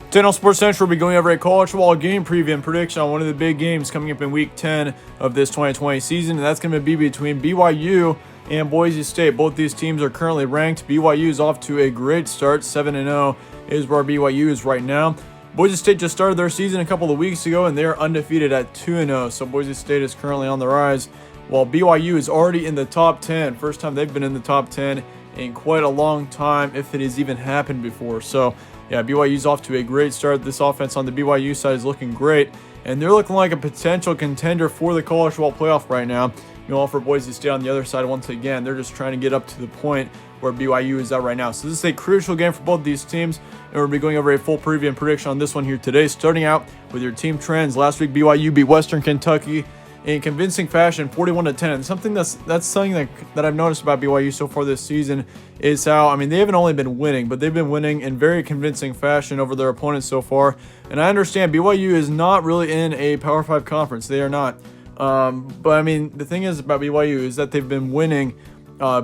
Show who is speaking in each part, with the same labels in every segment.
Speaker 1: Channel Sports Central will be going over a college football game preview and prediction on one of the big games coming up in Week 10 of this 2020 season, and that's going to be between BYU and Boise State. Both these teams are currently ranked. BYU is off to a great start. 7-0 is where BYU is right now. Boise State just started their season a couple of weeks ago, and they are undefeated at 2-0, so Boise State is currently on the rise, while BYU is already in the top 10. First time they've been in the top 10 in quite a long time, if it has even happened before. So yeah, BYU's off to a great start. This offense on the BYU side is looking great, and they're looking like a potential contender for the college football playoff right now. Meanwhile, for Boise State on the other side, once again, they're just trying to get up to the point where BYU is at right now. So this is a crucial game for both these teams, and we'll be going over a full preview and prediction on this one here today. Starting out with your team trends. Last week, BYU beat Western Kentucky in convincing fashion, 41-10. And something that's something that I've noticed about BYU so far this season is how, they haven't only been winning, but they've been winning in very convincing fashion over their opponents so far. And I understand BYU is not really in a Power 5 conference. They are not. But the thing is about BYU is that they've been winning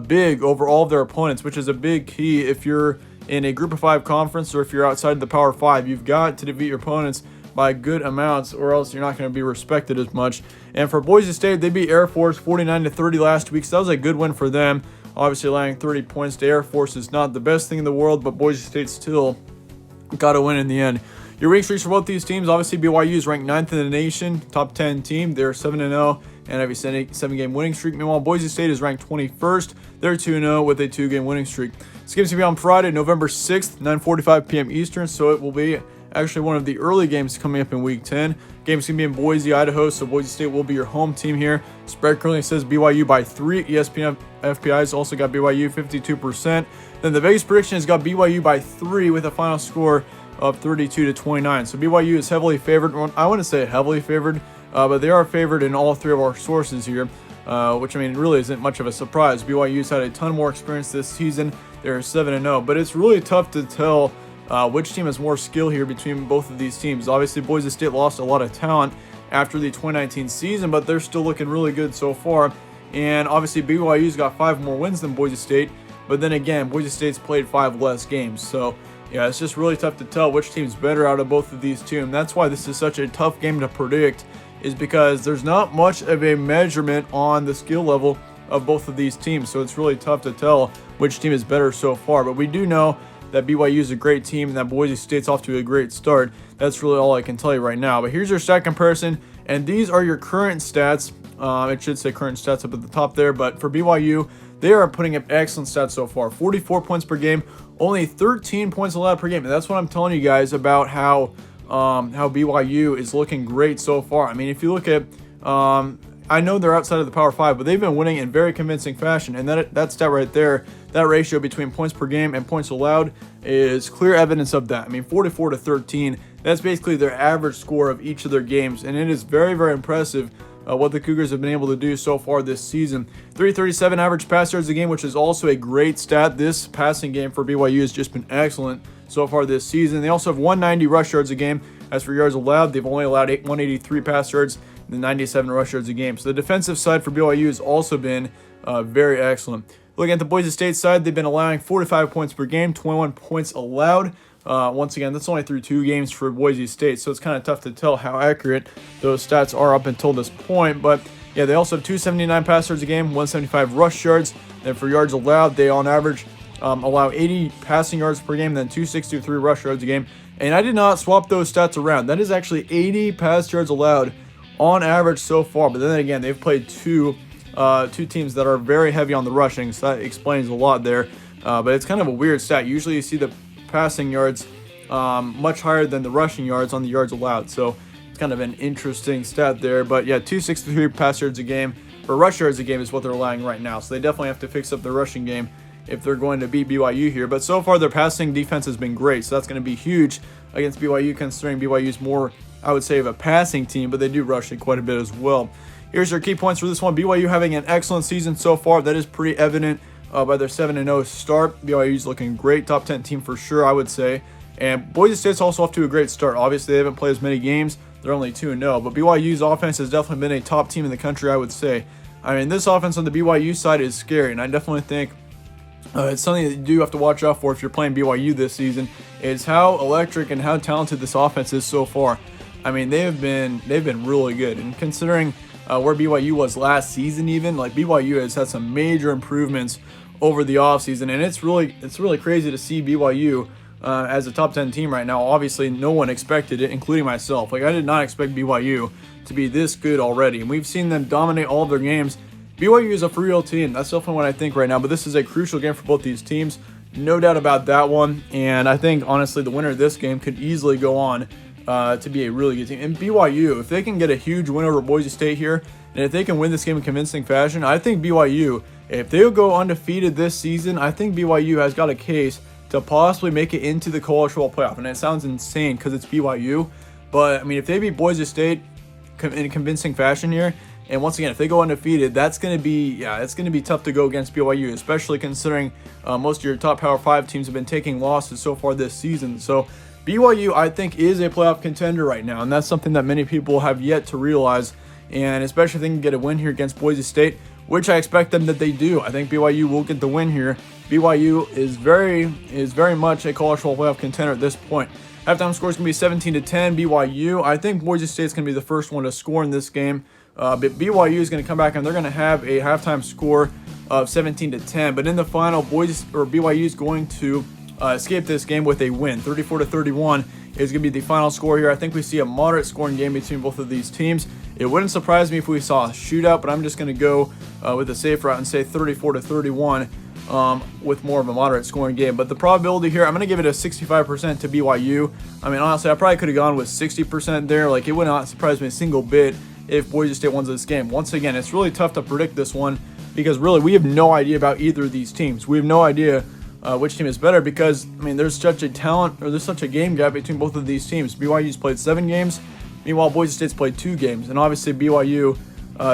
Speaker 1: big over all of their opponents, which is a big key if you're in a Group of 5 conference or if you're outside of the Power 5. You've got to defeat your opponents by good amounts, or else you're not going to be respected as much. And for Boise State, they beat Air Force 49-30 last week, so that was a good win for them. Obviously, allowing 30 points to Air Force is not the best thing in the world, but Boise State still got to win in the end. Your winning streaks for both these teams, obviously BYU is ranked 9th in the nation, top 10 team. They're 7-0 and have a 7-game winning streak. Meanwhile, Boise State is ranked 21st. They're 2-0 with a 2-game winning streak. This game's going to be on Friday, November 6th, 9:45 p.m. Eastern, so it will be actually one of the early games coming up in Week 10. Game's going to be in Boise, Idaho, so Boise State will be your home team here. Spread currently says BYU by 3. ESPN FPI's also got BYU 52%. Then the Vegas prediction has got BYU by 3 with a final score of 32-29. So BYU is heavily favored. Well, I wouldn't say heavily favored, but they are favored in all 3 of our sources here, which really isn't much of a surprise. BYU's had a ton more experience this season. They're 7-0, but it's really tough to tell which team has more skill here between both of these teams. Obviously, Boise State lost a lot of talent after the 2019 season, but they're still looking really good so far. And obviously, BYU's got 5 more wins than Boise State, but then again, Boise State's played 5 less games. So yeah, it's just really tough to tell which team's better out of both of these two, and that's why this is such a tough game to predict, is because there's not much of a measurement on the skill level of both of these teams. So it's really tough to tell which team is better so far. But we do know that BYU is a great team and that Boise State's off to a great start. That's really all I can tell you right now. But here's your stat comparison, and these are your current stats. It should say current stats up at the top there, but for BYU, they are putting up excellent stats so far. 44 points per game, only 13 points allowed per game. And that's what I'm telling you guys about how BYU is looking great so far. If you look at, I know they're outside of the Power 5, but they've been winning in very convincing fashion. And that stat right there, that ratio between points per game and points allowed is clear evidence of that. 44-13, that's basically their average score of each of their games. And it is very, very impressive what the Cougars have been able to do so far this season. 337 average pass yards a game, which is also a great stat. This passing game for BYU has just been excellent so far this season. They also have 190 rush yards a game. As for yards allowed, they've only allowed 183 pass yards and 97 rush yards a game. So the defensive side for BYU has also been very excellent. Looking at the Boise State side, they've been allowing 45 points per game, 21 points allowed. Once again, that's only through 2 games for Boise State, so it's kind of tough to tell how accurate those stats are up until this point. But yeah, they also have 279 pass yards a game, 175 rush yards. Then for yards allowed, they on average allow 80 passing yards per game, then 263 rush yards a game. And I did not swap those stats around. That is actually 80 pass yards allowed on average so far. But then again, they've played two teams that are very heavy on the rushing, so that explains a lot there. But it's kind of a weird stat. Usually you see the passing yards much higher than the rushing yards on the yards allowed, so it's kind of an interesting stat there. But yeah, 263 pass yards a game, or rush yards a game is what they're allowing right now, so they definitely have to fix up their rushing game if they're going to beat BYU here. But so far their passing defense has been great, so that's going to be huge against BYU, considering BYU's more, I would say, of a passing team, but they do rush it quite a bit as well. Here's your key points for this one. BYU having an excellent season so far. That is pretty evident by their 7-0 start. BYU's looking great, top 10 team for sure, I would say. And Boise State's also off to a great start. Obviously, they haven't played as many games. They're only 2-0, but BYU's offense has definitely been a top team in the country, I would say. This offense on the BYU side is scary, and I definitely think It's something that you do have to watch out for if you're playing BYU this season, is how electric and how talented this offense is so far. I mean, they've been really good, and considering where BYU was last season, even like BYU has had some major improvements over the offseason, and it's really crazy to see BYU as a top 10 team right now. Obviously, no one expected it, including myself. Like, I did not expect BYU to be this good already, and we've seen them dominate all of their games. BYU is a for real team. That's definitely what I think right now, but this is a crucial game for both these teams. No doubt about that one, and I think, honestly, the winner of this game could easily go on to be a really good team. And BYU, if they can get a huge win over Boise State here, and if they can win this game in convincing fashion, I think BYU, if they'll go undefeated this season, I think BYU has got a case to possibly make it into the college football playoff. And it sounds insane because it's BYU, but I mean, if they beat Boise State in a convincing fashion here, and once again, if they go undefeated, it's going to be tough to go against BYU, especially considering most of your top Power 5 teams have been taking losses so far this season. So BYU, I think, is a playoff contender right now, and that's something that many people have yet to realize. And especially if they can get a win here against Boise State, which I expect them that they do. I think BYU will get the win here. BYU is very much a college football playoff contender at this point. Halftime score is going to be 17-10 BYU. I think Boise State's going to be the first one to score in this game. But BYU is going to come back and they're going to have a halftime score of 17-10. But in the final, BYU is going to escape this game with a win. 34-31 is going to be the final score here. I think we see a moderate scoring game between both of these teams. It wouldn't surprise me if we saw a shootout, but I'm just going to go with a safe route and say 34-31 with more of a moderate scoring game. But the probability here, I'm going to give it a 65% to BYU. I mean, honestly, I probably could have gone with 60% there. Like, it would not surprise me a single bit if Boise State wins this game. Once again, it's really tough to predict this one because really we have no idea about either of these teams. We have no idea which team is better because, I mean, there's such a game gap between both of these teams. BYU's played 7 games, meanwhile Boise State's played 2 games, and obviously BYU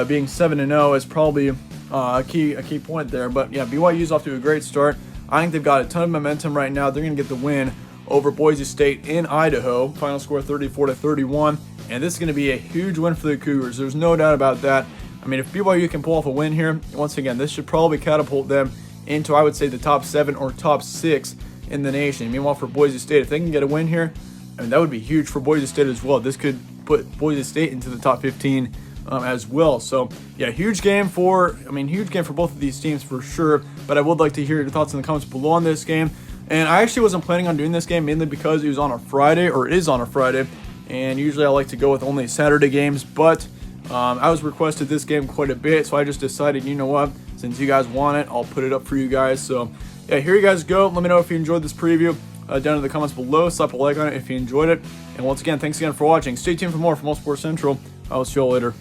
Speaker 1: being 7-0 is probably a key point there. But yeah, BYU's off to a great start. I think they've got a ton of momentum right now. They're going to get the win over Boise State in Idaho. Final score 34-31. And this is going to be a huge win for the Cougars. There's no doubt about that. I mean, if BYU can pull off a win here, once again, this should probably catapult them into, I would say, the top 7 or top 6 in the nation. Meanwhile, for Boise State, if they can get a win here, I mean, that would be huge for Boise State as well. This could put Boise State into the top 15 as well. So, yeah, huge game for both of these teams for sure. But I would like to hear your thoughts in the comments below on this game. And I actually wasn't planning on doing this game mainly because it was on a Friday, or is on a Friday. And usually I like to go with only Saturday games, but I was requested this game quite a bit, so I just decided, you know what, since you guys want it, I'll put it up for you guys. So yeah, here you guys go. Let me know if you enjoyed this preview down in the comments below. Slap a like on it if you enjoyed it. And once again, thanks again for watching. Stay tuned for more from All Sports Central. I will see you all later.